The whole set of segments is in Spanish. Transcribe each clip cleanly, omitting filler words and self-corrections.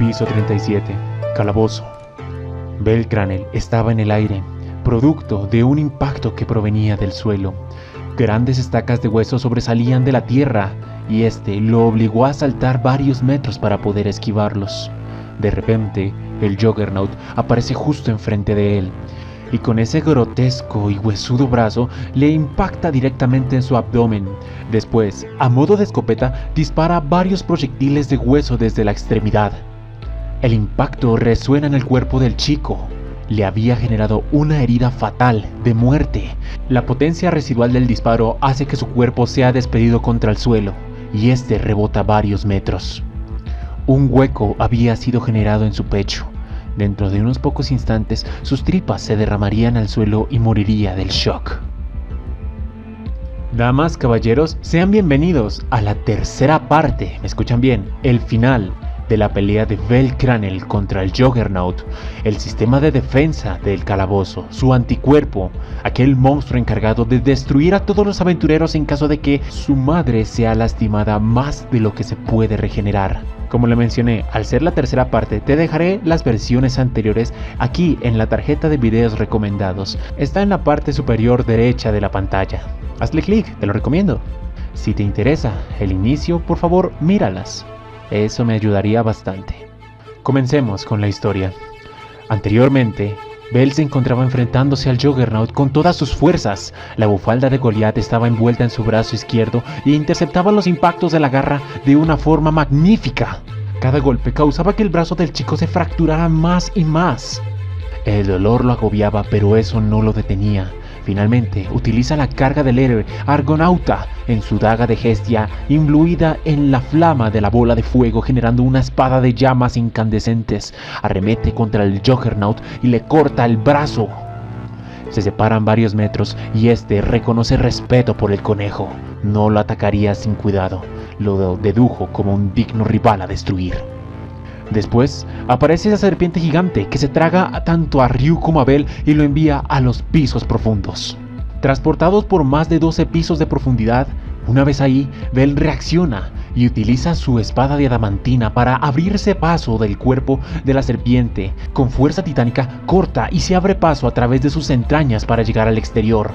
Piso 37. Calabozo. Bell Cranel estaba en el aire, producto de un impacto que provenía del suelo. Grandes estacas de hueso sobresalían de la tierra y este lo obligó a saltar varios metros para poder esquivarlos. De repente, el Juggernaut aparece justo enfrente de él, y con ese grotesco y huesudo brazo le impacta directamente en su abdomen. Después, a modo de escopeta, dispara varios proyectiles de hueso desde la extremidad. El impacto resuena en el cuerpo del chico. Le había generado una herida fatal de muerte. La potencia residual del disparo hace que su cuerpo sea despedido contra el suelo, y este rebota varios metros. Un hueco había sido generado en su pecho. Dentro de unos pocos instantes, sus tripas se derramarían al suelo y moriría del shock. Damas, caballeros, sean bienvenidos a la tercera parte, ¿me escuchan bien? El final de la pelea de Bell Cranel contra el Juggernaut, el sistema de defensa del calabozo, su anticuerpo, aquel monstruo encargado de destruir a todos los aventureros en caso de que su madre sea lastimada más de lo que se puede regenerar. Como le mencioné, al ser la tercera parte, te dejaré las versiones anteriores aquí en la tarjeta de videos recomendados. Está en la parte superior derecha de la pantalla. Hazle clic, te lo recomiendo. Si te interesa el inicio, por favor, míralas. Eso me ayudaría bastante. Comencemos con la historia. Anteriormente, Bell se encontraba enfrentándose al Juggernaut con todas sus fuerzas. La bufalda de Goliat estaba envuelta en su brazo izquierdo e interceptaba los impactos de la garra de una forma magnífica. Cada golpe causaba que el brazo del chico se fracturara más y más. El dolor lo agobiaba, pero eso no lo detenía. Finalmente, utiliza la carga del héroe Argonauta en su daga de Hestia, imbuida en la flama de la bola de fuego, generando una espada de llamas incandescentes. Arremete contra el Juggernaut y le corta el brazo. Se separan varios metros y este reconoce respeto por el conejo. No lo atacaría sin cuidado. Lo dedujo como un digno rival a destruir. Después, aparece esa serpiente gigante que se traga tanto a Ryu como a Bell y lo envía a los pisos profundos. Transportados por más de 12 pisos de profundidad, una vez ahí, Bell reacciona y utiliza su espada de adamantina para abrirse paso del cuerpo de la serpiente. Con fuerza titánica, corta y se abre paso a través de sus entrañas para llegar al exterior.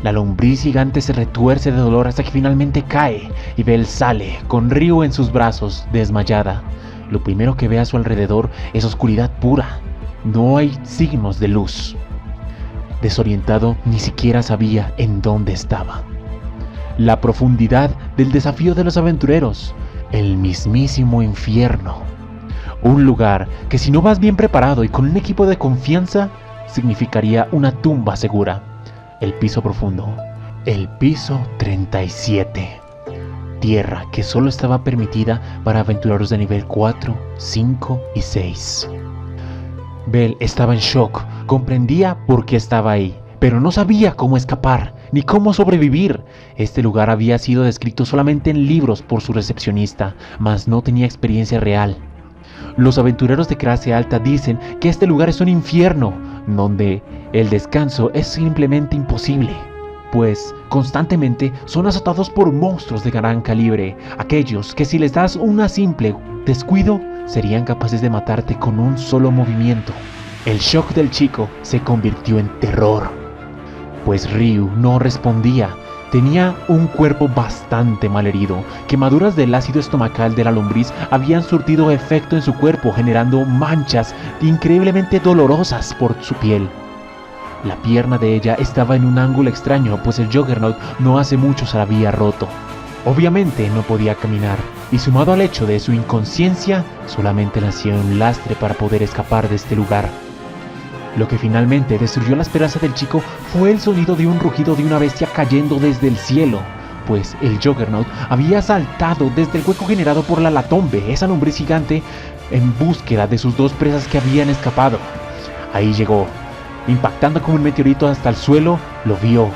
La lombriz gigante se retuerce de dolor hasta que finalmente cae y Bell sale con Ryu en sus brazos, desmayada. Lo primero que ve a su alrededor es oscuridad pura. No hay signos de luz. Desorientado, ni siquiera sabía en dónde estaba. La profundidad del desafío de los aventureros. El mismísimo infierno. Un lugar que, si no vas bien preparado y con un equipo de confianza, significaría una tumba segura. El piso profundo. El piso 37. Tierra que solo estaba permitida para aventureros de nivel 4, 5 y 6. Bell estaba en shock, comprendía por qué estaba ahí, pero no sabía cómo escapar, ni cómo sobrevivir. Este lugar había sido descrito solamente en libros por su recepcionista, mas no tenía experiencia real. Los aventureros de clase alta dicen que este lugar es un infierno, donde el descanso es simplemente imposible, pues constantemente son azotados por monstruos de gran calibre, aquellos que si les das una simple descuido, serían capaces de matarte con un solo movimiento. El shock del chico se convirtió en terror, pues Ryu no respondía. Tenía un cuerpo bastante malherido. Quemaduras del ácido estomacal de la lombriz habían surtido efecto en su cuerpo, generando manchas increíblemente dolorosas por su piel. La pierna de ella estaba en un ángulo extraño, pues el Juggernaut no hace mucho se la había roto. Obviamente no podía caminar, y sumado al hecho de su inconsciencia, solamente le hacía un lastre para poder escapar de este lugar. Lo que finalmente destruyó la esperanza del chico fue el sonido de un rugido de una bestia cayendo desde el cielo, pues el Juggernaut había saltado desde el hueco generado por la Latombe, esa lombriz gigante, en búsqueda de sus dos presas que habían escapado. Ahí llegó. Impactando como un meteorito hasta el suelo, lo vio.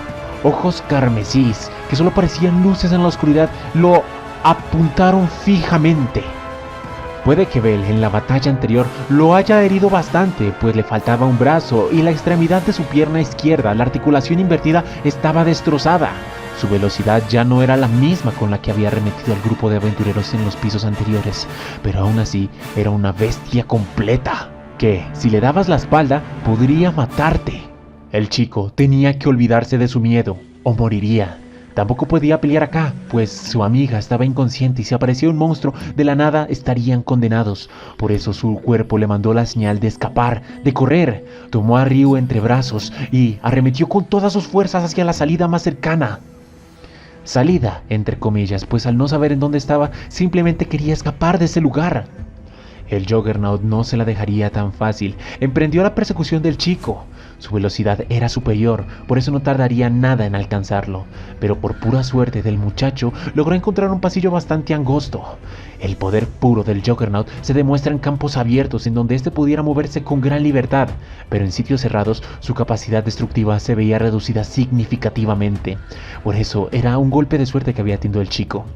Ojos carmesís, que solo parecían luces en la oscuridad, lo apuntaron fijamente. Puede que Bell en la batalla anterior lo haya herido bastante, pues le faltaba un brazo y la extremidad de su pierna izquierda, la articulación invertida, estaba destrozada. Su velocidad ya no era la misma con la que había arremetido al grupo de aventureros en los pisos anteriores, pero aún así era una bestia completa, que, si le dabas la espalda, podría matarte. El chico tenía que olvidarse de su miedo, o moriría. Tampoco podía pelear acá, pues su amiga estaba inconsciente y si aparecía un monstruo de la nada estarían condenados. Por eso su cuerpo le mandó la señal de escapar, de correr. Tomó a Ryu entre brazos y arremetió con todas sus fuerzas hacia la salida más cercana. Salida, entre comillas, pues al no saber en dónde estaba, simplemente quería escapar de ese lugar. El Juggernaut no se la dejaría tan fácil. Emprendió la persecución del chico. Su velocidad era superior, por eso no tardaría nada en alcanzarlo. Pero por pura suerte del muchacho, logró encontrar un pasillo bastante angosto. El poder puro del Juggernaut se demuestra en campos abiertos en donde éste pudiera moverse con gran libertad, pero en sitios cerrados su capacidad destructiva se veía reducida significativamente. Por eso era un golpe de suerte que había tenido el chico.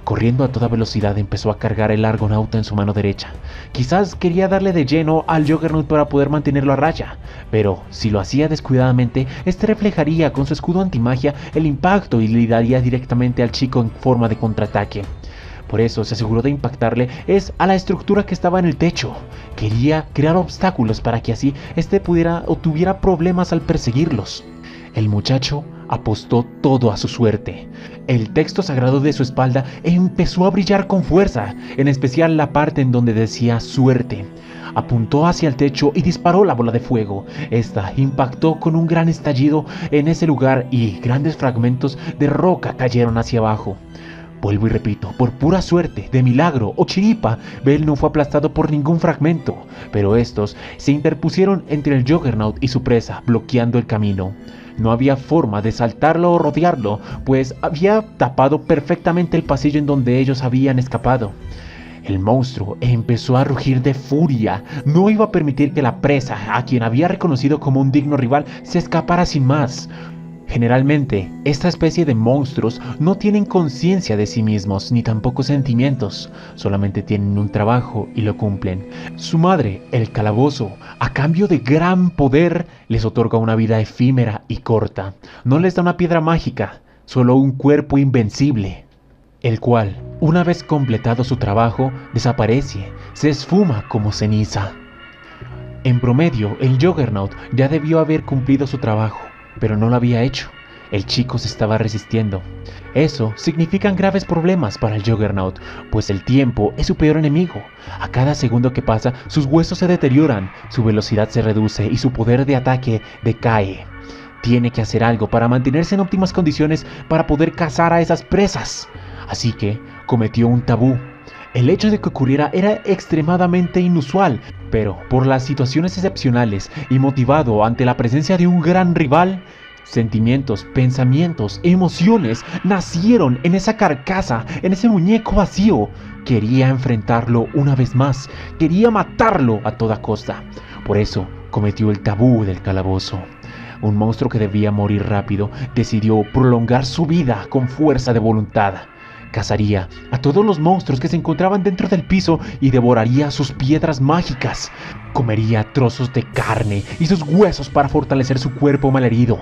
Corriendo a toda velocidad empezó a cargar el Argonauta en su mano derecha. Quizás quería darle de lleno al Juggernaut para poder mantenerlo a raya, pero si lo hacía descuidadamente, este reflejaría con su escudo antimagia el impacto y le daría directamente al chico en forma de contraataque. Por eso se aseguró de impactarle a la estructura que estaba en el techo. Quería crear obstáculos para que así este pudiera o tuviera problemas al perseguirlos. El muchacho apostó todo a su suerte. El texto sagrado de su espalda empezó a brillar con fuerza, en especial la parte en donde decía suerte. Apuntó hacia el techo y disparó la bola de fuego. Esta impactó con un gran estallido en ese lugar y grandes fragmentos de roca cayeron hacia abajo. Vuelvo y repito, por pura suerte, de milagro o chiripa, Bell no fue aplastado por ningún fragmento, pero estos se interpusieron entre el Juggernaut y su presa, bloqueando el camino. No había forma de saltarlo o rodearlo, pues había tapado perfectamente el pasillo en donde ellos habían escapado. El monstruo empezó a rugir de furia. No iba a permitir que la presa, a quien había reconocido como un digno rival, se escapara sin más. Generalmente, esta especie de monstruos no tienen conciencia de sí mismos ni tampoco sentimientos, solamente tienen un trabajo y lo cumplen. Su madre, el calabozo, a cambio de gran poder, les otorga una vida efímera y corta. No les da una piedra mágica, solo un cuerpo invencible, el cual, una vez completado su trabajo, desaparece, se esfuma como ceniza. En promedio, el Juggernaut ya debió haber cumplido su trabajo, pero no lo había hecho. El chico se estaba resistiendo. Eso significa graves problemas para el Juggernaut, pues el tiempo es su peor enemigo. A cada segundo que pasa, sus huesos se deterioran, su velocidad se reduce y su poder de ataque decae. Tiene que hacer algo para mantenerse en óptimas condiciones para poder cazar a esas presas. Así que cometió un tabú. El hecho de que ocurriera era extremadamente inusual, pero por las situaciones excepcionales y motivado ante la presencia de un gran rival, sentimientos, pensamientos, emociones nacieron en esa carcasa, en ese muñeco vacío. Quería enfrentarlo una vez más, quería matarlo a toda costa. Por eso cometió el tabú del calabozo. Un monstruo que debía morir rápido decidió prolongar su vida con fuerza de voluntad. Cazaría a todos los monstruos que se encontraban dentro del piso y devoraría sus piedras mágicas. Comería trozos de carne y sus huesos para fortalecer su cuerpo malherido.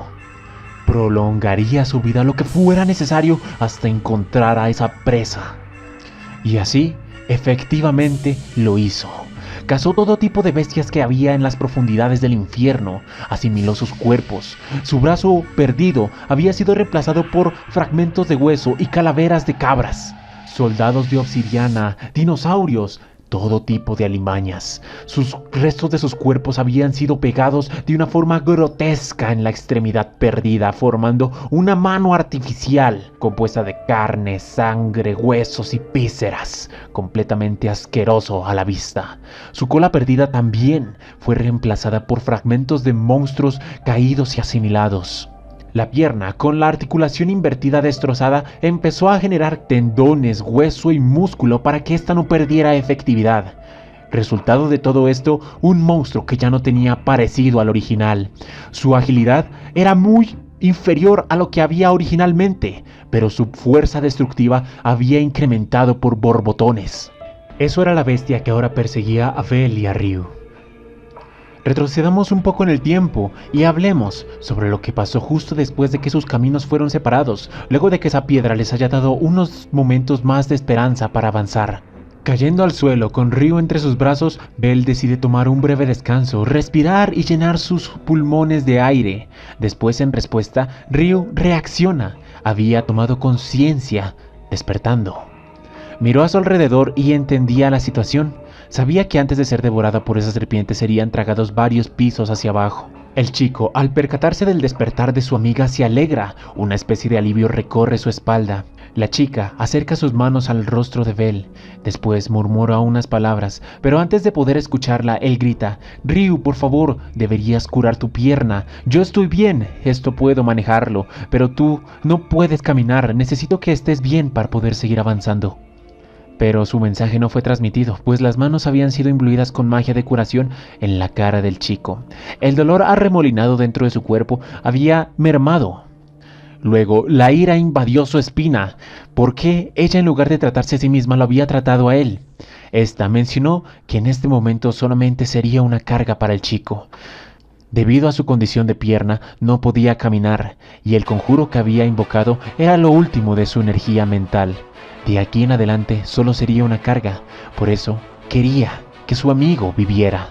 Prolongaría su vida lo que fuera necesario hasta encontrar a esa presa. Y así, efectivamente, lo hizo. Cazó todo tipo de bestias que había en las profundidades del infierno, asimiló sus cuerpos. Su brazo perdido había sido reemplazado por fragmentos de hueso y calaveras de cabras, soldados de obsidiana, dinosaurios, todo tipo de alimañas. Sus restos de sus cuerpos habían sido pegados de una forma grotesca en la extremidad perdida, formando una mano artificial compuesta de carne, sangre, huesos y vísceras, completamente asqueroso a la vista. Su cola perdida también fue reemplazada por fragmentos de monstruos caídos y asimilados. La pierna, con la articulación invertida destrozada, empezó a generar tendones, hueso y músculo para que ésta no perdiera efectividad. Resultado de todo esto, un monstruo que ya no tenía parecido al original. Su agilidad era muy inferior a lo que había originalmente, pero su fuerza destructiva había incrementado por borbotones. Eso era la bestia que ahora perseguía a Bell y a Ryu. Retrocedamos un poco en el tiempo y hablemos sobre lo que pasó justo después de que sus caminos fueron separados, luego de que esa piedra les haya dado unos momentos más de esperanza para avanzar. Cayendo al suelo con Ryu entre sus brazos, Bell decide tomar un breve descanso, respirar y llenar sus pulmones de aire. Después, en respuesta, Ryu reacciona. Había tomado conciencia, despertando. Miró a su alrededor y entendía la situación. Sabía que antes de ser devorada por esa serpiente serían tragados varios pisos hacia abajo. El chico, al percatarse del despertar de su amiga, se alegra. Una especie de alivio recorre su espalda. La chica acerca sus manos al rostro de Bell. Después murmura unas palabras, pero antes de poder escucharla, él grita: «Ryu, por favor, deberías curar tu pierna. Yo estoy bien, esto puedo manejarlo, pero tú no puedes caminar. Necesito que estés bien para poder seguir avanzando». Pero su mensaje no fue transmitido, pues las manos habían sido imbuidas con magia de curación en la cara del chico. El dolor arremolinado dentro de su cuerpo había mermado. Luego, la ira invadió su espina. ¿Por qué ella, en lugar de tratarse a sí misma, lo había tratado a él? Esta mencionó que en este momento solamente sería una carga para el chico. Debido a su condición de pierna, no podía caminar, y el conjuro que había invocado era lo último de su energía mental. De aquí en adelante solo sería una carga, por eso quería que su amigo viviera.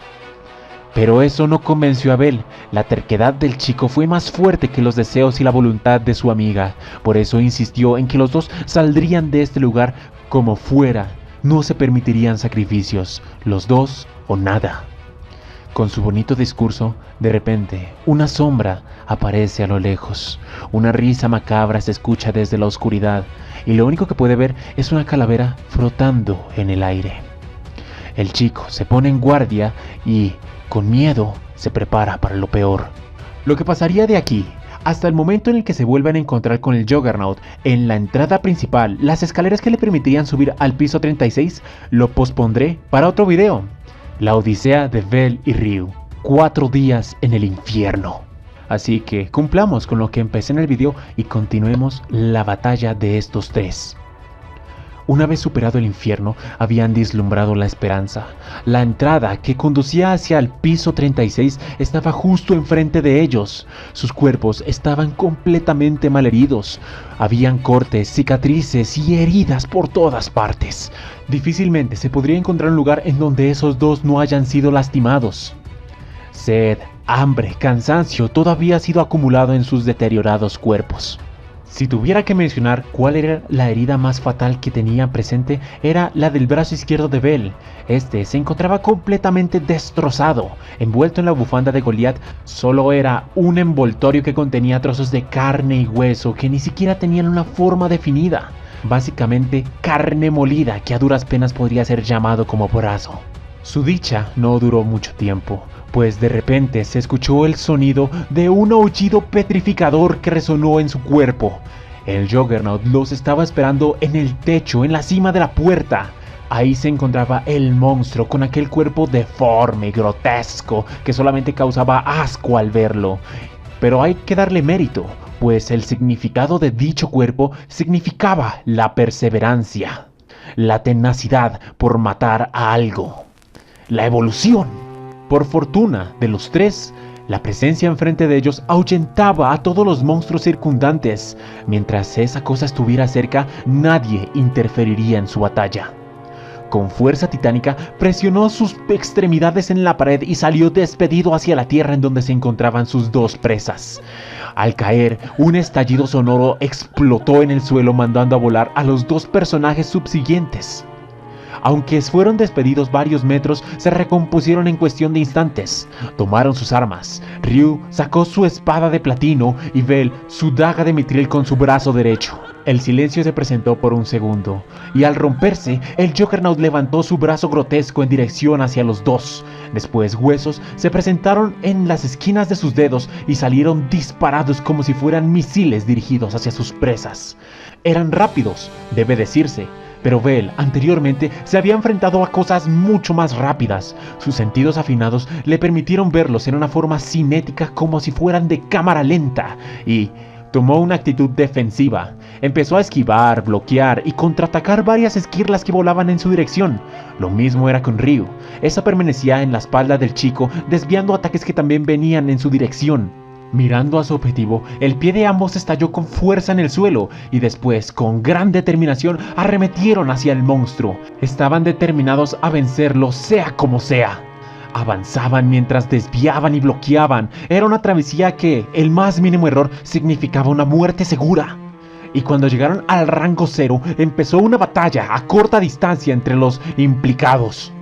Pero eso no convenció a Bell. La terquedad del chico fue más fuerte que los deseos y la voluntad de su amiga. Por eso insistió en que los dos saldrían de este lugar como fuera. No se permitirían sacrificios, los dos o nada. Con su bonito discurso, de repente, una sombra aparece a lo lejos. Una risa macabra se escucha desde la oscuridad, y lo único que puede ver es una calavera flotando en el aire. El chico se pone en guardia y, con miedo, se prepara para lo peor. Lo que pasaría de aquí hasta el momento en el que se vuelvan a encontrar con el Juggernaut en la entrada principal, las escaleras que le permitirían subir al piso 36, lo pospondré para otro video. La odisea de Bell y Ryu, 4 días en el infierno. Así que cumplamos con lo que empecé en el video y continuemos la batalla de estos tres. Una vez superado el infierno, habían vislumbrado la esperanza. La entrada que conducía hacia el piso 36 estaba justo enfrente de ellos. Sus cuerpos estaban completamente malheridos. Habían cortes, cicatrices y heridas por todas partes. Difícilmente se podría encontrar un lugar en donde esos dos no hayan sido lastimados. Sed, hambre, cansancio, todo había sido acumulado en sus deteriorados cuerpos. Si tuviera que mencionar cuál era la herida más fatal que tenía presente, era la del brazo izquierdo de Bell. Este se encontraba completamente destrozado. Envuelto en la bufanda de Goliat, solo era un envoltorio que contenía trozos de carne y hueso que ni siquiera tenían una forma definida. Básicamente carne molida que a duras penas podría ser llamado como brazo. Su dicha no duró mucho tiempo, pues de repente se escuchó el sonido de un aullido petrificador que resonó en su cuerpo. El Juggernaut los estaba esperando en el techo, en la cima de la puerta. Ahí se encontraba el monstruo con aquel cuerpo deforme y grotesco que solamente causaba asco al verlo. Pero hay que darle mérito, pues el significado de dicho cuerpo significaba la perseverancia, la tenacidad por matar a algo, la evolución. Por fortuna de los tres, la presencia enfrente de ellos ahuyentaba a todos los monstruos circundantes. Mientras esa cosa estuviera cerca, nadie interferiría en su batalla. Con fuerza titánica, presionó sus extremidades en la pared y salió despedido hacia la tierra en donde se encontraban sus dos presas. Al caer, un estallido sonoro explotó en el suelo, mandando a volar a los dos personajes subsiguientes. Aunque fueron despedidos varios metros, se recompusieron en cuestión de instantes. Tomaron sus armas. Ryu sacó su espada de platino y Bell su daga de mitril con su brazo derecho. El silencio se presentó por un segundo, y al romperse, el Juggernaut levantó su brazo grotesco en dirección hacia los dos. Después, huesos se presentaron en las esquinas de sus dedos y salieron disparados como si fueran misiles dirigidos hacia sus presas. Eran rápidos, debe decirse, pero Bell anteriormente se había enfrentado a cosas mucho más rápidas. Sus sentidos afinados le permitieron verlos en una forma cinética como si fueran de cámara lenta, y tomó una actitud defensiva. Empezó a esquivar, bloquear y contraatacar varias esquirlas que volaban en su dirección. Lo mismo era con Ryu. Esa permanecía en la espalda del chico, desviando ataques que también venían en su dirección. Mirando a su objetivo, el pie de ambos estalló con fuerza en el suelo y después, con gran determinación, arremetieron hacia el monstruo. Estaban determinados a vencerlo sea como sea. Avanzaban mientras desviaban y bloqueaban. Era una travesía que, el más mínimo error, significaba una muerte segura. Y cuando llegaron al rango cero, empezó una batalla a corta distancia entre los implicados.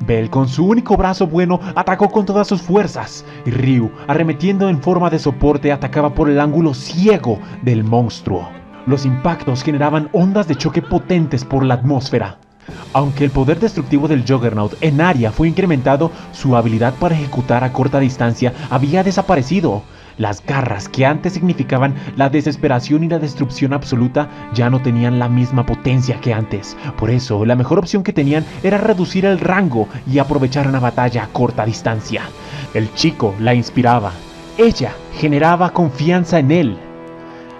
Bell, con su único brazo bueno, atacó con todas sus fuerzas, y Ryu, arremetiendo en forma de soporte, atacaba por el ángulo ciego del monstruo. Los impactos generaban ondas de choque potentes por la atmósfera. Aunque el poder destructivo del Juggernaut en área fue incrementado, su habilidad para ejecutar a corta distancia había desaparecido. Las garras, que antes significaban la desesperación y la destrucción absoluta, ya no tenían la misma potencia que antes. Por eso, la mejor opción que tenían era reducir el rango y aprovechar una batalla a corta distancia. El chico la inspiraba. Ella generaba confianza en él.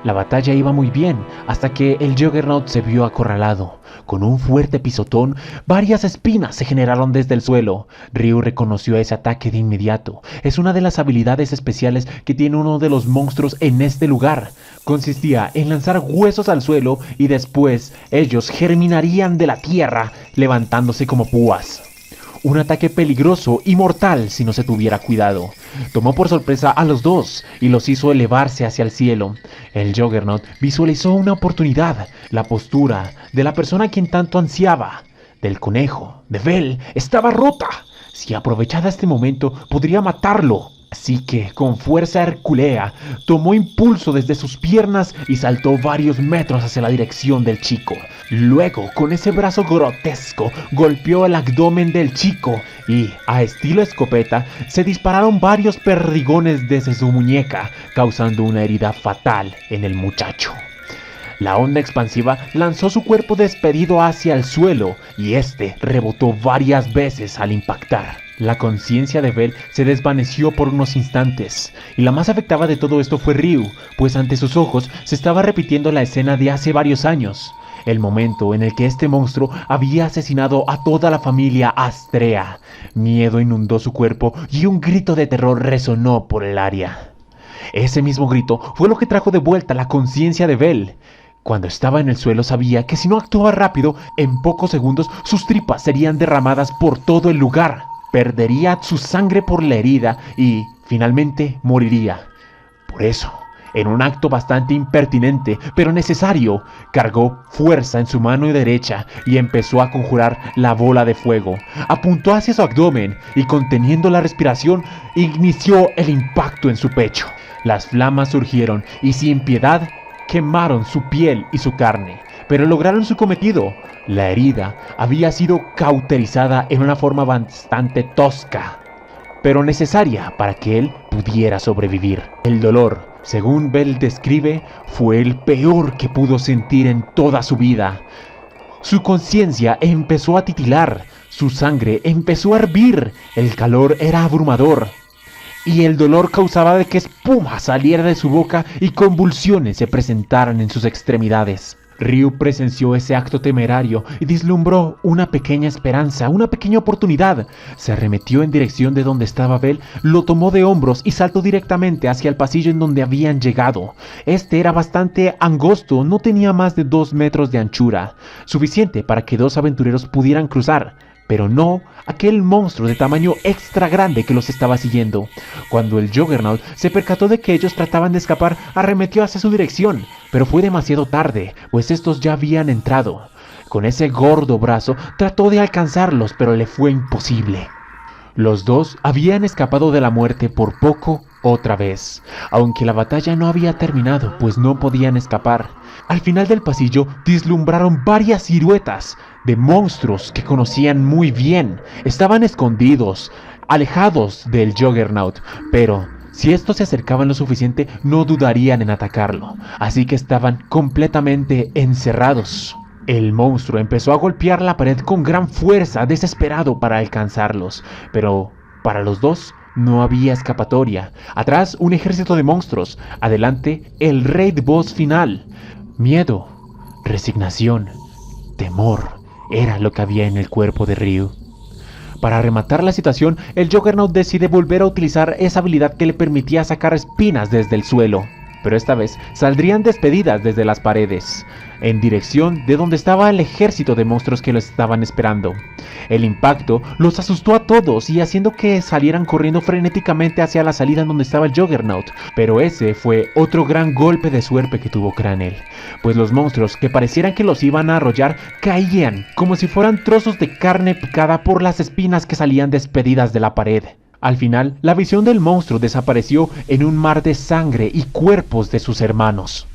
La batalla iba muy bien, hasta que el Juggernaut se vio acorralado. Con un fuerte pisotón, varias espinas se generaron desde el suelo. Ryu reconoció ese ataque de inmediato. Es una de las habilidades especiales que tiene uno de los monstruos en este lugar. Consistía en lanzar huesos al suelo y después ellos germinarían de la tierra, levantándose como púas. Un ataque peligroso y mortal si no se tuviera cuidado. Tomó por sorpresa a los dos y los hizo elevarse hacia el cielo. El Juggernaut visualizó una oportunidad. La postura de la persona a quien tanto ansiaba, del conejo, de Bell, estaba rota. Si aprovechara este momento, podría matarlo. Así que, con fuerza hercúlea, tomó impulso desde sus piernas y saltó varios metros hacia la dirección del chico. Luego, con ese brazo grotesco, golpeó el abdomen del chico y, a estilo escopeta, se dispararon varios perdigones desde su muñeca, causando una herida fatal en el muchacho. La onda expansiva lanzó su cuerpo despedido hacia el suelo y este rebotó varias veces al impactar. La conciencia de Bell se desvaneció por unos instantes, y la más afectada de todo esto fue Ryu, pues ante sus ojos se estaba repitiendo la escena de hace varios años, el momento en el que este monstruo había asesinado a toda la familia Astrea. Miedo inundó su cuerpo y un grito de terror resonó por el área. Ese mismo grito fue lo que trajo de vuelta la conciencia de Bell. Cuando estaba en el suelo sabía que si no actuaba rápido, en pocos segundos sus tripas serían derramadas por todo el lugar. Perdería su sangre por la herida y, finalmente, moriría. Por eso, en un acto bastante impertinente, pero necesario, cargó fuerza en su mano derecha y empezó a conjurar la bola de fuego. Apuntó hacia su abdomen y, conteniendo la respiración, inició el impacto en su pecho. Las flamas surgieron y, sin piedad, quemaron su piel y su carne, pero lograron su cometido. La herida había sido cauterizada en una forma bastante tosca, pero necesaria para que él pudiera sobrevivir. El dolor, según Bell describe, fue el peor que pudo sentir en toda su vida. Su conciencia empezó a titilar, su sangre empezó a hervir, el calor era abrumador. Y el dolor causaba de que espuma saliera de su boca y convulsiones se presentaran en sus extremidades. Ryu presenció ese acto temerario y vislumbró una pequeña esperanza, una pequeña oportunidad. Se arremetió en dirección de donde estaba Bell, lo tomó de hombros y saltó directamente hacia el pasillo en donde habían llegado. Este era bastante angosto, no tenía más de 2 metros de anchura, suficiente para que 2 aventureros pudieran cruzar. Pero no aquel monstruo de tamaño extra grande que los estaba siguiendo. Cuando el Juggernaut se percató de que ellos trataban de escapar, arremetió hacia su dirección, pero fue demasiado tarde, pues estos ya habían entrado. Con ese gordo brazo trató de alcanzarlos, pero le fue imposible. Los dos habían escapado de la muerte por poco otra vez, aunque la batalla no había terminado, pues no podían escapar. Al final del pasillo vislumbraron varias siluetas de monstruos que conocían muy bien. Estaban escondidos, alejados del Juggernaut, pero si estos se acercaban lo suficiente no dudarían en atacarlo, así que estaban completamente encerrados. El monstruo empezó a golpear la pared con gran fuerza, desesperado para alcanzarlos, pero para los dos No había escapatoria. Atrás un ejército de monstruos. Adelante el raid boss final. Miedo, resignación, temor era lo que había en el cuerpo de Ryu. Para rematar la situación, el Juggernaut decide volver a utilizar esa habilidad que le permitía sacar espinas desde el suelo. Pero esta vez saldrían despedidas desde las paredes, en dirección de donde estaba el ejército de monstruos que lo estaban esperando. El impacto los asustó a todos y haciendo que salieran corriendo frenéticamente hacia la salida en donde estaba el Juggernaut. Pero ese fue otro gran golpe de suerte que tuvo Cranel, pues los monstruos que parecieran que los iban a arrollar caían como si fueran trozos de carne picada por las espinas que salían despedidas de la pared. Al final, la visión del monstruo desapareció en un mar de sangre y cuerpos de sus hermanos.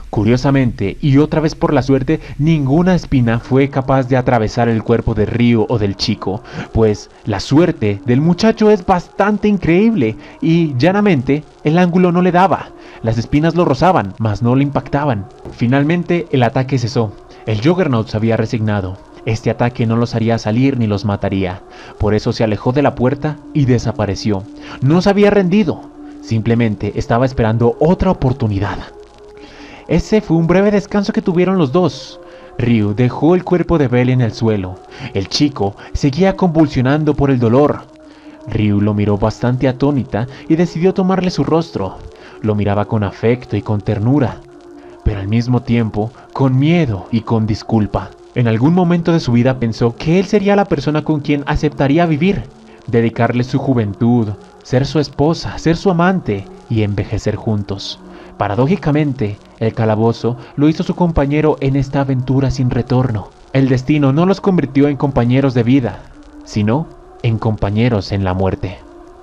Curiosamente, y otra vez por la suerte, ninguna espina fue capaz de atravesar el cuerpo de Ryu o del chico, pues la suerte del muchacho es bastante increíble y, llanamente, el ángulo no le daba. Las espinas lo rozaban, mas no lo impactaban. Finalmente, el ataque cesó. El Juggernaut se había resignado. Este ataque no los haría salir ni los mataría. Por eso se alejó de la puerta y desapareció. No se había rendido, simplemente estaba esperando otra oportunidad. Ese fue un breve descanso que tuvieron los dos. Ryu dejó el cuerpo de Bell en el suelo. El chico seguía convulsionando por el dolor. Ryu lo miró bastante atónita y decidió tomarle su rostro. Lo miraba con afecto y con ternura, pero al mismo tiempo con miedo y con disculpa. En algún momento de su vida pensó que él sería la persona con quien aceptaría vivir, dedicarle su juventud, ser su esposa, ser su amante y envejecer juntos. Paradójicamente, el calabozo lo hizo su compañero en esta aventura sin retorno. El destino no los convirtió en compañeros de vida, sino en compañeros en la muerte.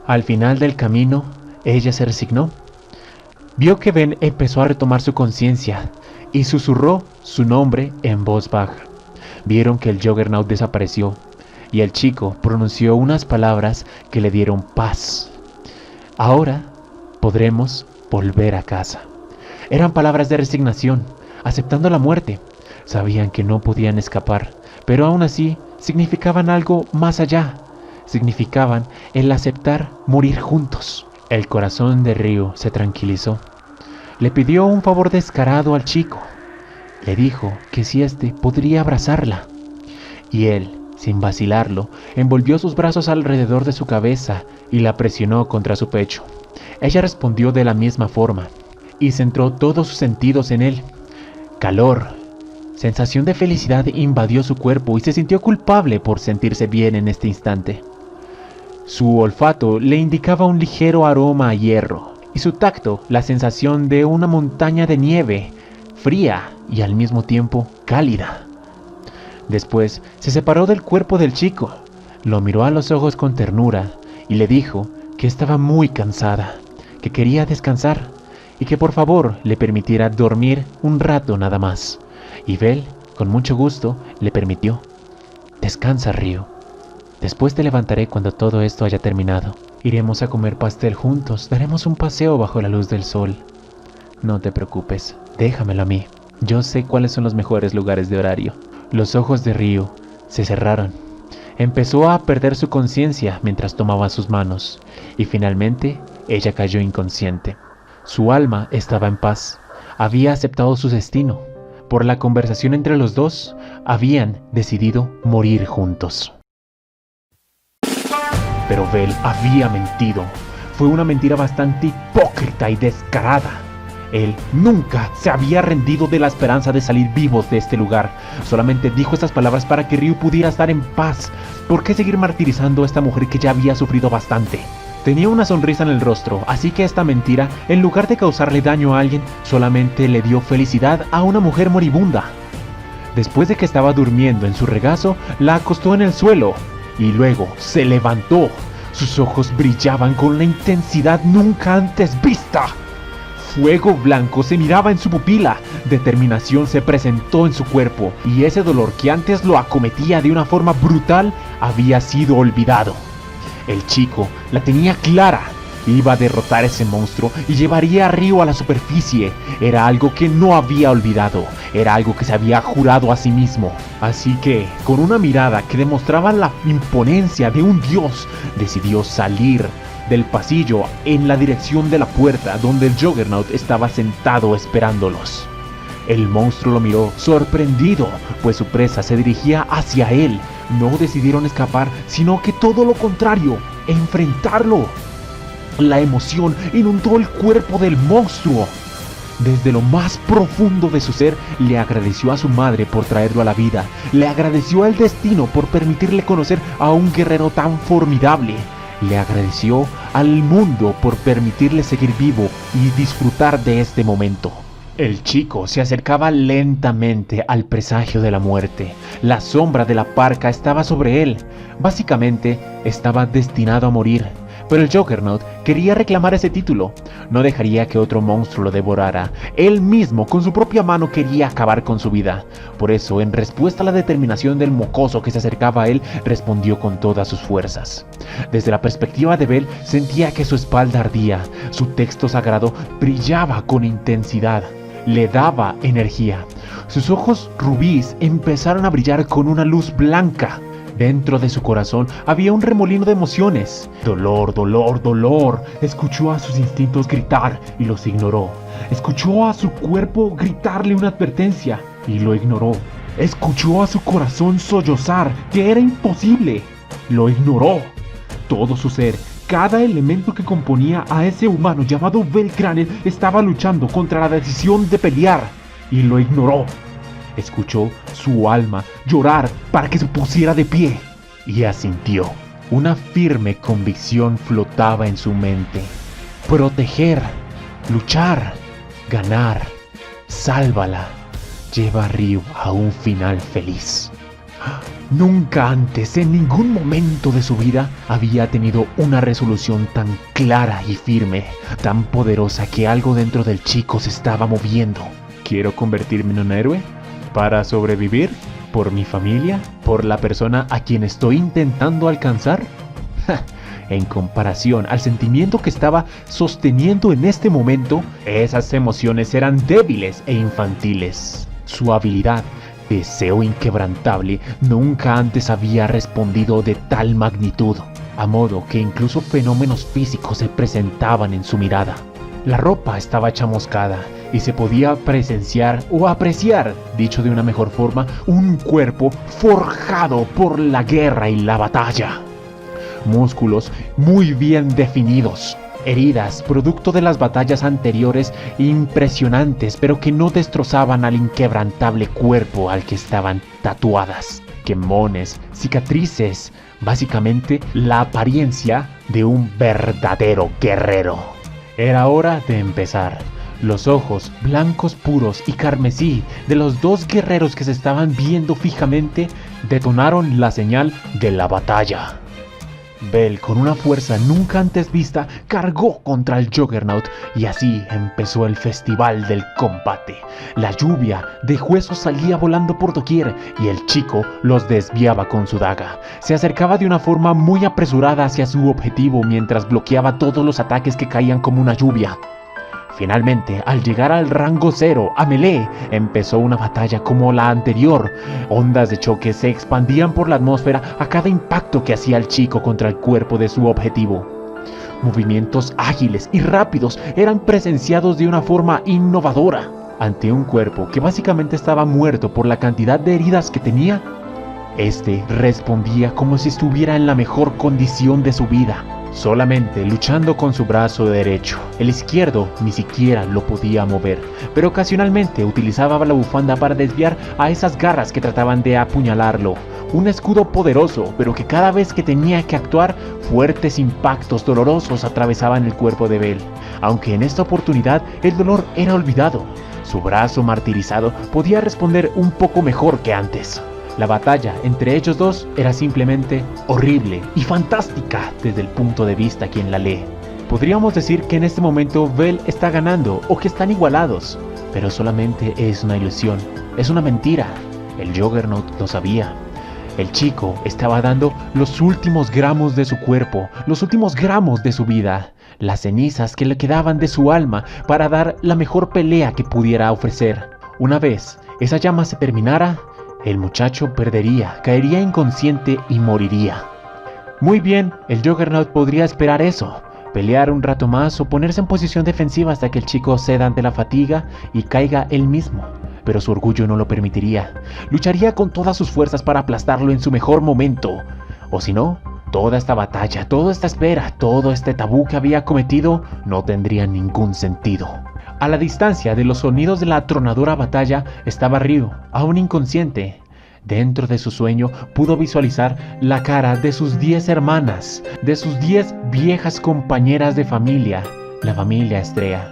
Al final del camino, ella se resignó. Vio que Ben empezó a retomar su conciencia y susurró su nombre en voz baja. Vieron que el Juggernaut desapareció y el chico pronunció unas palabras que le dieron paz. Ahora podremos volver a casa. Eran palabras de resignación, aceptando la muerte. Sabían que no podían escapar, pero aún así significaban algo más allá. Significaban el aceptar morir juntos. El corazón de Ryu se tranquilizó. Le pidió un favor descarado al chico. Le dijo que si éste podría abrazarla. Y él, sin vacilarlo, envolvió sus brazos alrededor de su cabeza y la presionó contra su pecho. Ella respondió de la misma forma y centró todos sus sentidos en él. Calor, sensación de felicidad invadió su cuerpo y se sintió culpable por sentirse bien en este instante. Su olfato le indicaba un ligero aroma a hierro y su tacto la sensación de una montaña de nieve, fría y al mismo tiempo cálida. Después se separó del cuerpo del chico, lo miró a los ojos con ternura y le dijo que estaba muy cansada, que quería descansar y que por favor le permitiera dormir un rato nada más. Y Bell, con mucho gusto, le permitió. Descansa, Ryu. Después te levantaré cuando todo esto haya terminado. Iremos a comer pastel juntos, daremos un paseo bajo la luz del sol. No te preocupes, déjamelo a mí. Yo sé cuáles son los mejores lugares de horario. Los ojos de Ryu se cerraron. Empezó a perder su conciencia mientras tomaba sus manos, y finalmente ella cayó inconsciente. Su alma estaba en paz, había aceptado su destino. Por la conversación entre los dos, habían decidido morir juntos. Pero Bell había mentido. Fue una mentira bastante hipócrita y descarada. Él nunca se había rendido de la esperanza de salir vivos de este lugar. Solamente dijo estas palabras para que Ryu pudiera estar en paz. ¿Por qué seguir martirizando a esta mujer que ya había sufrido bastante? Tenía una sonrisa en el rostro, así que esta mentira, en lugar de causarle daño a alguien, solamente le dio felicidad a una mujer moribunda. Después de que estaba durmiendo en su regazo, la acostó en el suelo y luego se levantó. Sus ojos brillaban con la intensidad nunca antes vista. Fuego blanco se miraba en su pupila, determinación se presentó en su cuerpo y ese dolor que antes lo acometía de una forma brutal había sido olvidado. El chico la tenía clara, iba a derrotar a ese monstruo y llevaría a Ryu a la superficie. Era algo que no había olvidado, era algo que se había jurado a sí mismo. Así que, con una mirada que demostraba la imponencia de un dios, decidió salir del pasillo en la dirección de la puerta donde el Juggernaut estaba sentado esperándolos. El monstruo lo miró sorprendido, pues su presa se dirigía hacia él. No decidieron escapar, sino que todo lo contrario, enfrentarlo. La emoción inundó el cuerpo del monstruo. Desde lo más profundo de su ser, le agradeció a su madre por traerlo a la vida. Le agradeció al destino por permitirle conocer a un guerrero tan formidable. Le agradeció al mundo por permitirle seguir vivo y disfrutar de este momento. El chico se acercaba lentamente al presagio de la muerte. La sombra de la parca estaba sobre él. Básicamente, estaba destinado a morir. Pero el Juggernaut quería reclamar ese título. No dejaría que otro monstruo lo devorara. Él mismo, con su propia mano, quería acabar con su vida. Por eso, en respuesta a la determinación del mocoso que se acercaba a él, respondió con todas sus fuerzas. Desde la perspectiva de Bell, sentía que su espalda ardía. Su texto sagrado brillaba con intensidad. Le daba energía. Sus ojos rubíes empezaron a brillar con una luz blanca. Dentro de su corazón había un remolino de emociones. Dolor, dolor, dolor. Escuchó a sus instintos gritar y los ignoró. Escuchó a su cuerpo gritarle una advertencia y lo ignoró. Escuchó a su corazón sollozar que era imposible. Lo ignoró. Todo su ser, cada elemento que componía a ese humano llamado Bell Cranel estaba luchando contra la decisión de pelear y lo ignoró. Escuchó su alma llorar para que se pusiera de pie y asintió. Una firme convicción flotaba en su mente. Proteger, luchar, ganar, sálvala, lleva a Ryu a un final feliz. Nunca antes, en ningún momento de su vida, había tenido una resolución tan clara y firme, tan poderosa que algo dentro del chico se estaba moviendo. ¿Quiero convertirme en un héroe? ¿Para sobrevivir? ¿Por mi familia? ¿Por la persona a quien estoy intentando alcanzar? En comparación al sentimiento que estaba sosteniendo en este momento, esas emociones eran débiles e infantiles. Su habilidad, deseo inquebrantable, nunca antes había respondido de tal magnitud, a modo que incluso fenómenos físicos se presentaban en su mirada. La ropa estaba chamuscada y se podía presenciar o apreciar, dicho de una mejor forma, un cuerpo forjado por la guerra y la batalla. Músculos muy bien definidos, heridas producto de las batallas anteriores impresionantes, pero que no destrozaban al inquebrantable cuerpo al que estaban tatuadas. Quemones, cicatrices, básicamente la apariencia de un verdadero guerrero. Era hora de empezar. Los ojos blancos puros y carmesí de los dos guerreros que se estaban viendo fijamente detonaron la señal de la batalla. Bell, con una fuerza nunca antes vista, cargó contra el Juggernaut y así empezó el festival del combate. La lluvia de huesos salía volando por doquier y el chico los desviaba con su daga. Se acercaba de una forma muy apresurada hacia su objetivo mientras bloqueaba todos los ataques que caían como una lluvia. Finalmente, al llegar al rango 0, a melee, empezó una batalla como la anterior. Ondas de choque se expandían por la atmósfera a cada impacto que hacía el chico contra el cuerpo de su objetivo. Movimientos ágiles y rápidos eran presenciados de una forma innovadora. Ante un cuerpo que básicamente estaba muerto por la cantidad de heridas que tenía, este respondía como si estuviera en la mejor condición de su vida. Solamente luchando con su brazo derecho. El izquierdo ni siquiera lo podía mover, pero ocasionalmente utilizaba la bufanda para desviar a esas garras que trataban de apuñalarlo. Un escudo poderoso, pero que cada vez que tenía que actuar, fuertes impactos dolorosos atravesaban el cuerpo de Bell. Aunque en esta oportunidad el dolor era olvidado. Su brazo martirizado podía responder un poco mejor que antes. La batalla entre ellos dos era simplemente horrible y fantástica desde el punto de vista quien la lee. Podríamos decir que en este momento Bell está ganando o que están igualados, pero solamente es una ilusión, es una mentira. El Juggernaut lo sabía. El chico estaba dando los últimos gramos de su cuerpo, los últimos gramos de su vida, las cenizas que le quedaban de su alma para dar la mejor pelea que pudiera ofrecer. Una vez esa llama se terminara, el muchacho perdería, caería inconsciente y moriría. Muy bien, el Juggernaut podría esperar eso, pelear un rato más o ponerse en posición defensiva hasta que el chico ceda ante la fatiga y caiga él mismo. Pero su orgullo no lo permitiría. Lucharía con todas sus fuerzas para aplastarlo en su mejor momento. O si no, toda esta batalla, toda esta espera, todo este tabú que había cometido no tendría ningún sentido. A la distancia de los sonidos de la atronadora batalla estaba Ryu, aún inconsciente. Dentro de su sueño pudo visualizar la cara de sus 10 hermanas, de sus 10 viejas compañeras de familia, la familia Estrella.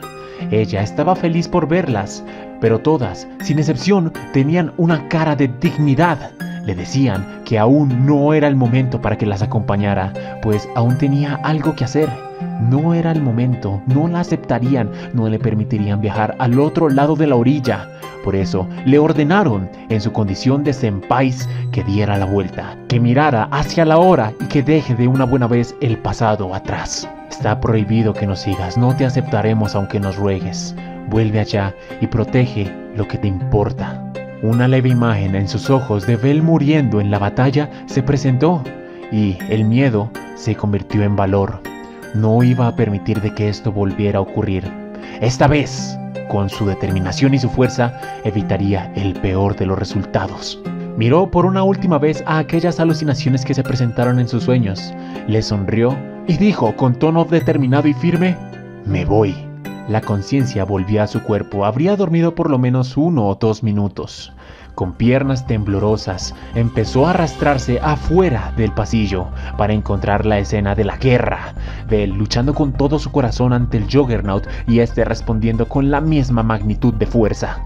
Ella estaba feliz por verlas, pero todas, sin excepción, tenían una cara de dignidad. Le decían que aún no era el momento para que las acompañara, pues aún tenía algo que hacer. No era el momento, no la aceptarían, no le permitirían viajar al otro lado de la orilla. Por eso le ordenaron, en su condición de senpais, que diera la vuelta, que mirara hacia la hora y que deje de una buena vez el pasado atrás. Está prohibido que nos sigas, no te aceptaremos aunque nos ruegues. Vuelve allá y protege lo que te importa. Una leve imagen en sus ojos de Bell muriendo en la batalla se presentó y el miedo se convirtió en valor. No iba a permitir de que esto volviera a ocurrir. Esta vez, con su determinación y su fuerza, evitaría el peor de los resultados. Miró por una última vez a aquellas alucinaciones que se presentaron en sus sueños. Le sonrió y dijo con tono determinado y firme: «Me voy». La conciencia volvió a su cuerpo. Habría dormido por lo menos 1 o 2 minutos. Con piernas temblorosas, empezó a arrastrarse afuera del pasillo para encontrar la escena de la guerra. Bell luchando con todo su corazón ante el Juggernaut y este respondiendo con la misma magnitud de fuerza.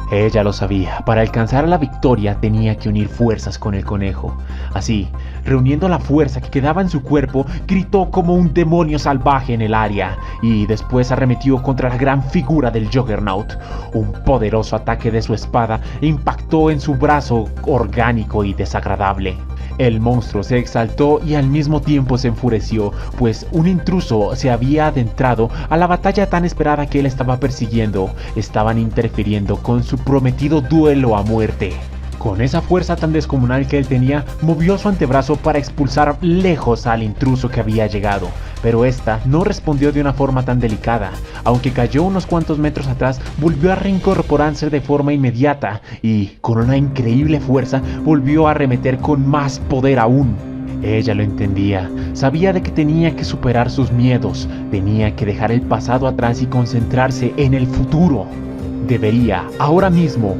Ella lo sabía, para alcanzar la victoria tenía que unir fuerzas con el conejo. Así, reuniendo la fuerza que quedaba en su cuerpo, gritó como un demonio salvaje en el área y después arremetió contra la gran figura del Juggernaut. Un poderoso ataque de su espada impactó en su brazo orgánico y desagradable. El monstruo se exaltó y al mismo tiempo se enfureció, pues un intruso se había adentrado a la batalla tan esperada que él estaba persiguiendo. Estaban interfiriendo con su prometido duelo a muerte. Con esa fuerza tan descomunal que él tenía, movió su antebrazo para expulsar lejos al intruso que había llegado. Pero esta no respondió de una forma tan delicada. Aunque cayó unos cuantos metros atrás, volvió a reincorporarse de forma inmediata y, con una increíble fuerza, volvió a arremeter con más poder aún. Ella lo entendía, sabía de que tenía que superar sus miedos, tenía que dejar el pasado atrás y concentrarse en el futuro. Debería, ahora mismo,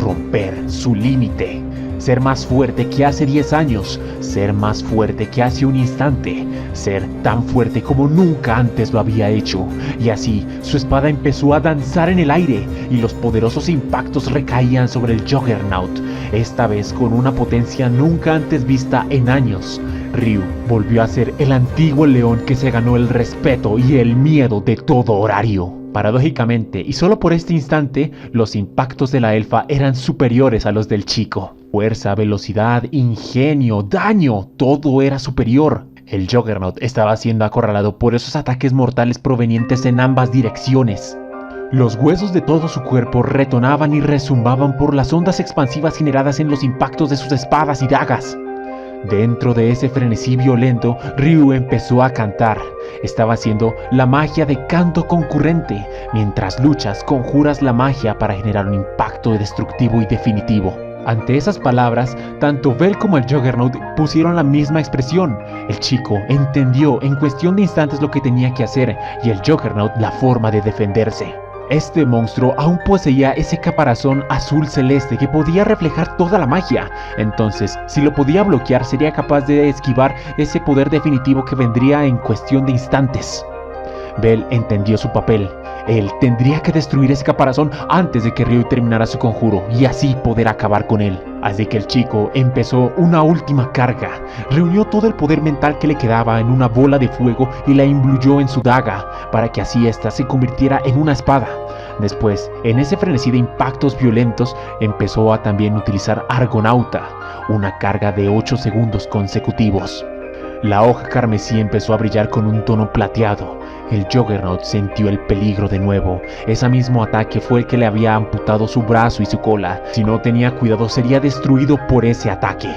romper su límite, ser más fuerte que hace 10 años, ser más fuerte que hace un instante, ser tan fuerte como nunca antes lo había hecho. Y así, su espada empezó a danzar en el aire y los poderosos impactos recaían sobre el Juggernaut, esta vez con una potencia nunca antes vista en años. Ryu volvió a ser el antiguo león que se ganó el respeto y el miedo de todo horario. Paradójicamente, y solo por este instante, los impactos de la elfa eran superiores a los del chico. Fuerza, velocidad, ingenio, daño, todo era superior. El Juggernaut estaba siendo acorralado por esos ataques mortales provenientes en ambas direcciones. Los huesos de todo su cuerpo retonaban y rezumbaban por las ondas expansivas generadas en los impactos de sus espadas y dagas. Dentro de ese frenesí violento, Ryu empezó a cantar. Estaba haciendo la magia de canto concurrente. Mientras luchas, conjuras la magia para generar un impacto destructivo y definitivo. Ante esas palabras, tanto Bell como el Juggernaut pusieron la misma expresión. El chico entendió en cuestión de instantes lo que tenía que hacer y el Juggernaut la forma de defenderse. Este monstruo aún poseía ese caparazón azul celeste que podía reflejar toda la magia. Entonces, si lo podía bloquear, sería capaz de esquivar ese poder definitivo que vendría en cuestión de instantes. Bell entendió su papel. Él tendría que destruir ese caparazón antes de que Ryu terminara su conjuro y así poder acabar con él. Así que el chico empezó una última carga. Reunió todo el poder mental que le quedaba en una bola de fuego y la imbueyó en su daga para que así ésta se convirtiera en una espada. Después, en ese frenesí de impactos violentos, empezó a también utilizar Argonauta, una carga de 8 segundos consecutivos. La hoja carmesí empezó a brillar con un tono plateado. El Juggernaut sintió el peligro de nuevo. Ese mismo ataque fue el que le había amputado su brazo y su cola. Si no tenía cuidado, sería destruido por ese ataque.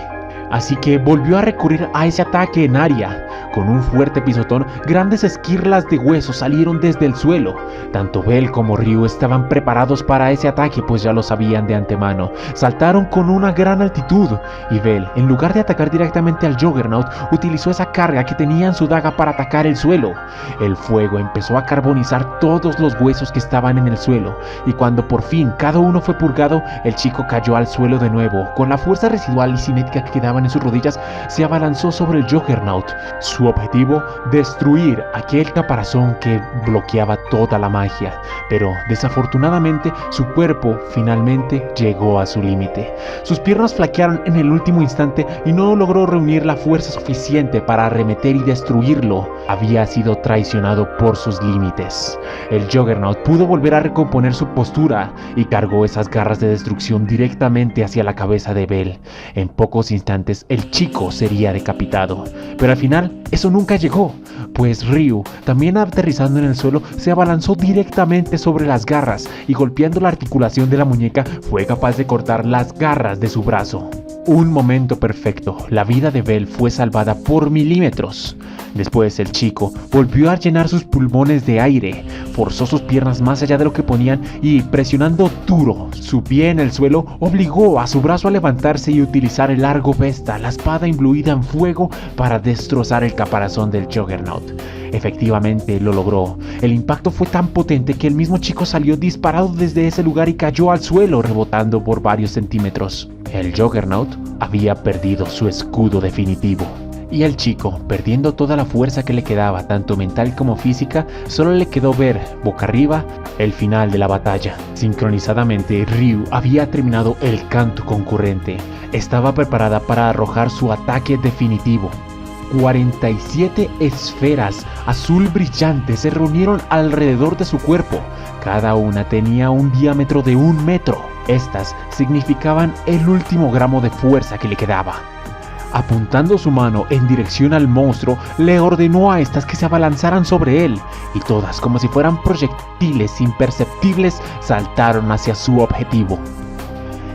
Así que volvió a recurrir a ese ataque en área. Con un fuerte pisotón, grandes esquirlas de hueso salieron desde el suelo. Tanto Bell como Ryu estaban preparados para ese ataque, pues ya lo sabían de antemano. Saltaron con una gran altitud y Bell, en lugar de atacar directamente al Juggernaut, utilizó esa carga que tenía en su daga para atacar el suelo. El fuego empezó a carbonizar todos los huesos que estaban en el suelo, y cuando por fin cada uno fue purgado, el chico cayó al suelo de nuevo. Con la fuerza residual y cinética que quedaban en sus rodillas, se abalanzó sobre el Juggernaut. Su objetivo, destruir aquel caparazón que bloqueaba toda la magia, pero desafortunadamente su cuerpo finalmente llegó a su límite. Sus piernas flaquearon en el último instante y no logró reunir la fuerza suficiente para arremeter y destruirlo. Había sido traicionado por sus límites. El Juggernaut pudo volver a recomponer su postura y cargó esas garras de destrucción directamente hacia la cabeza de Bell. En pocos instantes el chico sería decapitado, pero al final eso nunca llegó, pues Ryu, también aterrizando en el suelo, se abalanzó directamente sobre las garras y golpeando la articulación de la muñeca fue capaz de cortar las garras de su brazo. Un momento perfecto, la vida de Bell fue salvada por milímetros. Después el chico volvió a llenar sus pulmones de aire, forzó sus piernas más allá de lo que ponían y, presionando duro su pie en el suelo, obligó a su brazo a levantarse y utilizar el largo Vesta, la espada imbuida en fuego, para destrozar el caparazón del Juggernaut. Efectivamente lo logró. El impacto fue tan potente que el mismo chico salió disparado desde ese lugar y cayó al suelo, rebotando por varios centímetros. El Juggernaut había perdido su escudo definitivo. Y al chico, perdiendo toda la fuerza que le quedaba, tanto mental como física, solo le quedó ver, boca arriba, el final de la batalla. Sincronizadamente, Ryu había terminado el canto concurrente. Estaba preparada para arrojar su ataque definitivo. 47 esferas azul brillante se reunieron alrededor de su cuerpo. Cada una tenía un diámetro de 1 metro. Estas significaban el último gramo de fuerza que le quedaba. Apuntando su mano en dirección al monstruo, le ordenó a estas que se abalanzaran sobre él, y todas, como si fueran proyectiles imperceptibles, saltaron hacia su objetivo.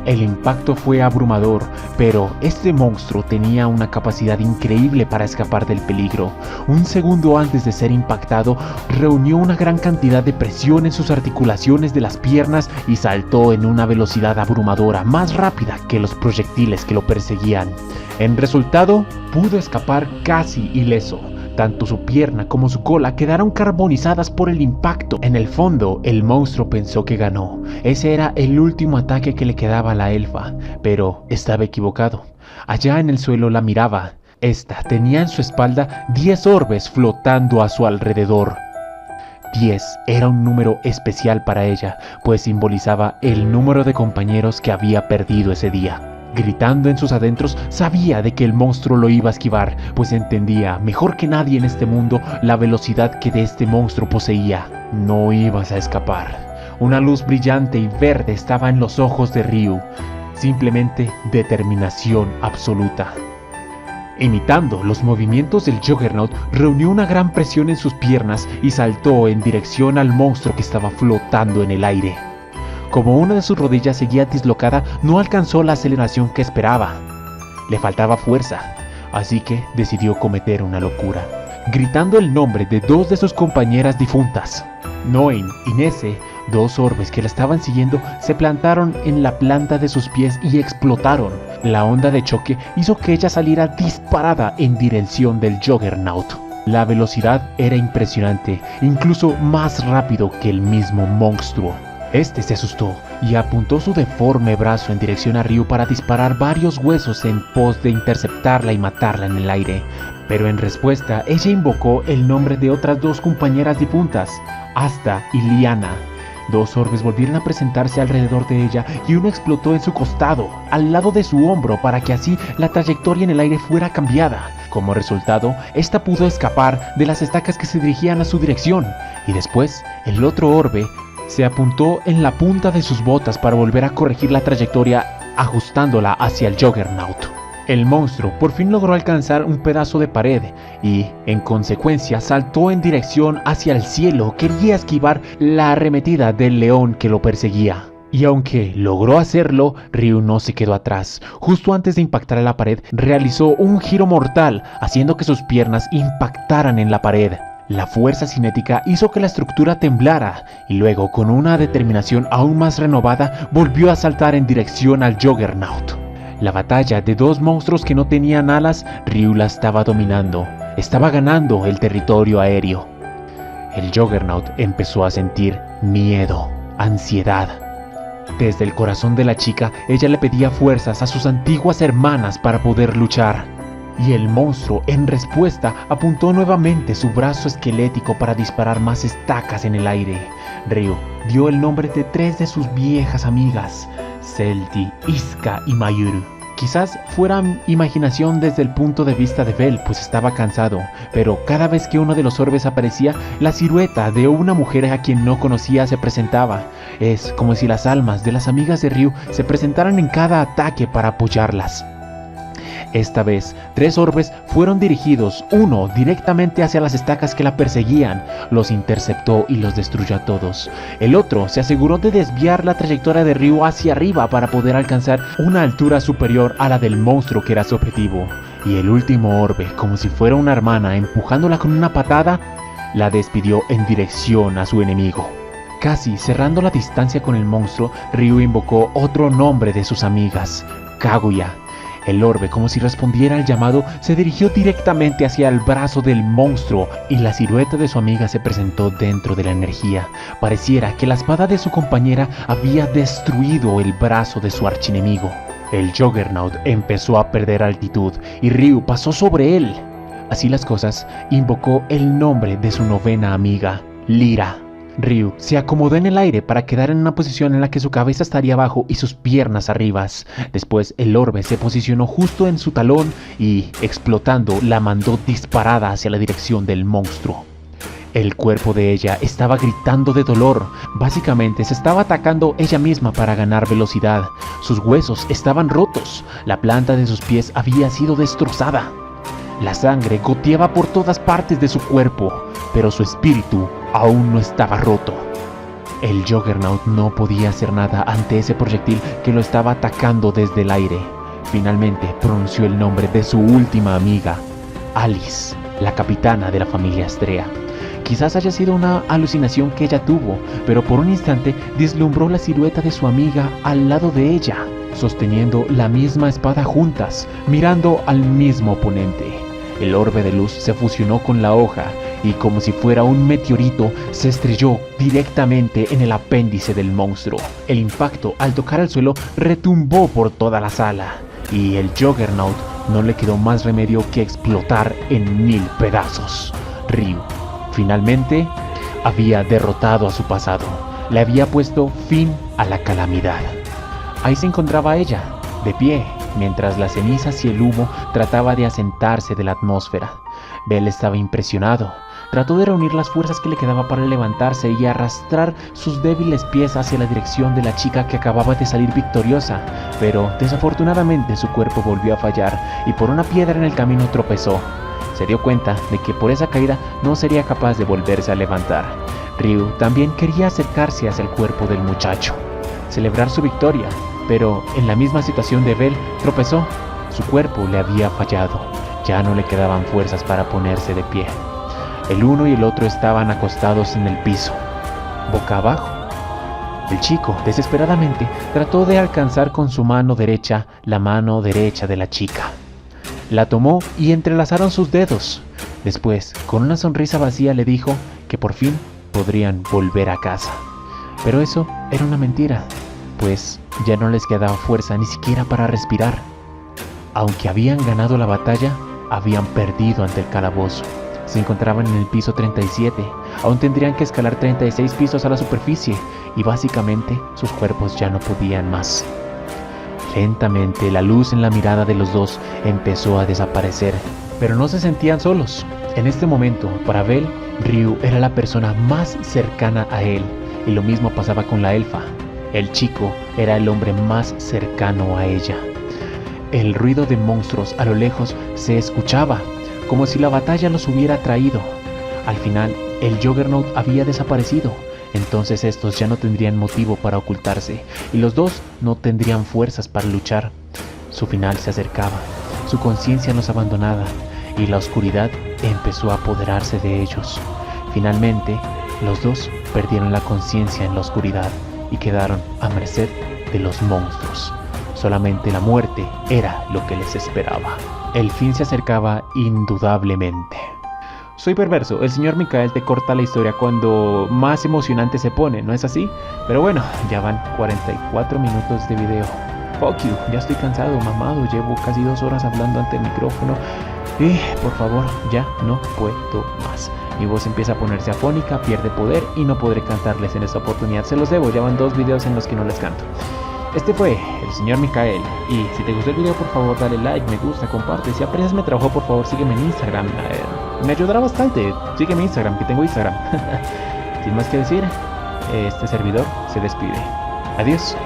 El impacto fue abrumador, pero este monstruo tenía una capacidad increíble para escapar del peligro. Un segundo antes de ser impactado, reunió una gran cantidad de presión en sus articulaciones de las piernas y saltó en una velocidad abrumadora, más rápida que los proyectiles que lo perseguían. En resultado, pudo escapar casi ileso. Tanto su pierna como su cola quedaron carbonizadas por el impacto. En el fondo, el monstruo pensó que ganó. Ese era el último ataque que le quedaba a la elfa, pero estaba equivocado. Allá en el suelo la miraba. Esta tenía en su espalda 10 orbes flotando a su alrededor. 10 era un número especial para ella, pues simbolizaba el número de compañeros que había perdido ese día. Gritando en sus adentros, sabía de que el monstruo lo iba a esquivar, pues entendía mejor que nadie en este mundo la velocidad que de este monstruo poseía. No ibas a escapar. Una luz brillante y verde estaba en los ojos de Ryu. Simplemente determinación absoluta. Imitando los movimientos del Juggernaut, reunió una gran presión en sus piernas y saltó en dirección al monstruo que estaba flotando en el aire. Como una de sus rodillas seguía dislocada, no alcanzó la aceleración que esperaba. Le faltaba fuerza, así que decidió cometer una locura, gritando el nombre de 2 de sus compañeras difuntas. Noin y Nese, 2 orbes que la estaban siguiendo, se plantaron en la planta de sus pies y explotaron. La onda de choque hizo que ella saliera disparada en dirección del Juggernaut. La velocidad era impresionante, incluso más rápido que el mismo monstruo. Este se asustó y apuntó su deforme brazo en dirección a Ryu para disparar varios huesos en pos de interceptarla y matarla en el aire. Pero en respuesta, ella invocó el nombre de otras 2 compañeras difuntas, Asta y Liana. 2 orbes volvieron a presentarse alrededor de ella y uno explotó en su costado, al lado de su hombro, para que así la trayectoria en el aire fuera cambiada. Como resultado, esta pudo escapar de las estacas que se dirigían a su dirección, y después, el otro orbe se apuntó en la punta de sus botas para volver a corregir la trayectoria, ajustándola hacia el Juggernaut. El monstruo por fin logró alcanzar un pedazo de pared y, en consecuencia, saltó en dirección hacia el cielo. Quería esquivar la arremetida del león que lo perseguía. Y aunque logró hacerlo, Ryu no se quedó atrás. Justo antes de impactar a la pared, realizó un giro mortal, haciendo que sus piernas impactaran en la pared. La fuerza cinética hizo que la estructura temblara, y luego, con una determinación aún más renovada, volvió a saltar en dirección al Juggernaut. La batalla de dos monstruos que no tenían alas, Ryu la estaba dominando. Estaba ganando el territorio aéreo. El Juggernaut empezó a sentir miedo, ansiedad. Desde el corazón de la chica, ella le pedía fuerzas a sus antiguas hermanas para poder luchar. Y el monstruo, en respuesta, apuntó nuevamente su brazo esquelético para disparar más estacas en el aire. Ryu dio el nombre de 3 de sus viejas amigas, Celti, Iska y Mayuru. Quizás fuera imaginación desde el punto de vista de Bell, pues estaba cansado, pero cada vez que uno de los orbes aparecía, la silueta de una mujer a quien no conocía se presentaba. Es como si las almas de las amigas de Ryu se presentaran en cada ataque para apoyarlas. Esta vez, 3 orbes fueron dirigidos, uno directamente hacia las estacas que la perseguían, los interceptó y los destruyó a todos. El otro se aseguró de desviar la trayectoria de Ryu hacia arriba para poder alcanzar una altura superior a la del monstruo que era su objetivo. Y el último orbe, como si fuera una hermana empujándola con una patada, la despidió en dirección a su enemigo. Casi cerrando la distancia con el monstruo, Ryu invocó otro nombre de sus amigas, Kaguya. El orbe, como si respondiera al llamado, se dirigió directamente hacia el brazo del monstruo y la silueta de su amiga se presentó dentro de la energía. Pareciera que la espada de su compañera había destruido el brazo de su archienemigo. El Juggernaut empezó a perder altitud y Ryu pasó sobre él. Así las cosas, invocó el nombre de su novena amiga, Lyra. Ryu se acomodó en el aire para quedar en una posición en la que su cabeza estaría abajo y sus piernas arriba. Después el orbe se posicionó justo en su talón y, explotando, la mandó disparada hacia la dirección del monstruo. El cuerpo de ella estaba gritando de dolor. Básicamente se estaba atacando ella misma para ganar velocidad. Sus huesos estaban rotos. La planta de sus pies había sido destrozada. La sangre goteaba por todas partes de su cuerpo, pero su espíritu aún no estaba roto. El Juggernaut no podía hacer nada ante ese proyectil que lo estaba atacando desde el aire. Finalmente pronunció el nombre de su última amiga, Alice, la capitana de la familia Astrea. Quizás haya sido una alucinación que ella tuvo, pero por un instante vislumbró la silueta de su amiga al lado de ella, sosteniendo la misma espada juntas, mirando al mismo oponente. El orbe de luz se fusionó con la hoja y, como si fuera un meteorito, se estrelló directamente en el apéndice del monstruo. El impacto, al tocar el suelo, retumbó por toda la sala y el Juggernaut no le quedó más remedio que explotar en 1000 pedazos. Ryu finalmente había derrotado a su pasado, le había puesto fin a la calamidad. Ahí se encontraba ella, de pie, mientras las cenizas y el humo trataba de asentarse de la atmósfera. Bell estaba impresionado. Trató de reunir las fuerzas que le quedaba para levantarse y arrastrar sus débiles pies hacia la dirección de la chica que acababa de salir victoriosa, pero desafortunadamente su cuerpo volvió a fallar y por una piedra en el camino tropezó. Se dio cuenta de que por esa caída no sería capaz de volverse a levantar. Ryu también quería acercarse hacia el cuerpo del muchacho, celebrar su victoria, pero en la misma situación de Bell tropezó. Su cuerpo le había fallado, ya no le quedaban fuerzas para ponerse de pie. El uno y el otro estaban acostados en el piso, boca abajo. El chico, desesperadamente, trató de alcanzar con su mano derecha la mano derecha de la chica. La tomó y entrelazaron sus dedos. Después, con una sonrisa vacía, le dijo que por fin podrían volver a casa. Pero eso era una mentira, pues ya no les quedaba fuerza ni siquiera para respirar. Aunque habían ganado la batalla, habían perdido ante el calabozo. Se encontraban en el piso 37, aún tendrían que escalar 36 pisos a la superficie y básicamente sus cuerpos ya no podían más. Lentamente la luz en la mirada de los dos empezó a desaparecer, pero no se sentían solos. En este momento, para Bell, Ryu era la persona más cercana a él, y lo mismo pasaba con la elfa. El chico era el hombre más cercano a ella. El ruido de monstruos a lo lejos se escuchaba, como si la batalla los hubiera traído. Al final, el Juggernaut había desaparecido. Entonces estos ya no tendrían motivo para ocultarse y los dos no tendrían fuerzas para luchar. Su final se acercaba, su conciencia los abandonaba y la oscuridad empezó a apoderarse de ellos. Finalmente, los dos perdieron la conciencia en la oscuridad y quedaron a merced de los monstruos. Solamente la muerte era lo que les esperaba. El fin se acercaba indudablemente. Soy perverso, el señor Mikael te corta la historia cuando más emocionante se pone, ¿no es así? Pero bueno, ya van 44 minutos de video. Fuck you, ya estoy cansado, mamado, llevo casi 2 horas hablando ante el micrófono. Y por favor, ya no puedo más. Mi voz empieza a ponerse afónica, pierde poder y no podré cantarles en esta oportunidad. Se los debo, ya van 2 videos en los que no les canto. Este fue el señor Mikael. Y si te gustó el video, por favor dale like, me gusta, comparte. Si aprecias mi trabajo, por favor sígueme en Instagram. Me ayudará bastante. Sígueme en Instagram, que tengo Instagram. Sin más que decir, este servidor se despide. Adiós.